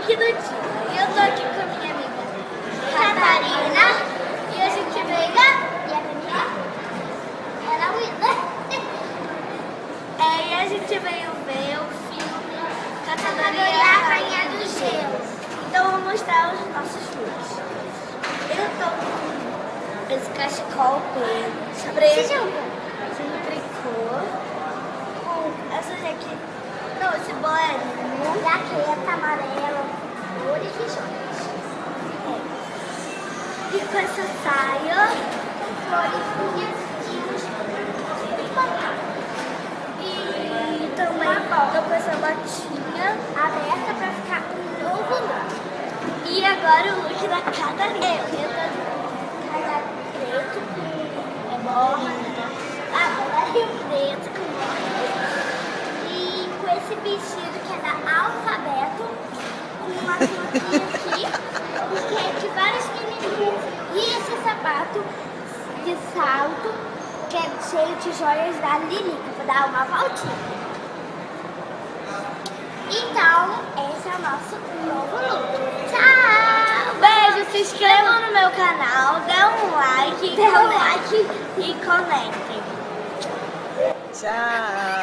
look do dia. Eu tô aqui com a minha amiga Catarina e a gente veio e a gente veio ver o filme Catarina e a Rainha do Gelo. Então eu vou mostrar os nossos looks. Eu tô com esse cachecol preto, sem tricô, com essa jaqueta, não, esse bolinho, jaqueta amarela, cores e joias. E com essa saia, com florezinhas e uns botados. E também tô com essa botinha aberta pra ficar um novo look. E agora o look da Catarina. Eu tô preto com borra, agora Rio preto com borra. E com esse vestido que é da Alfabeto, com uma florzinha aqui, que é de vários menininhos. E esse sapato de salto, que é cheio de joias da Lilica, vou dar uma voltinha. Então, esse é o nosso novo look. Tchau! Beijo, se inscrevam no meu canal, dê um like e comentem. Tchau!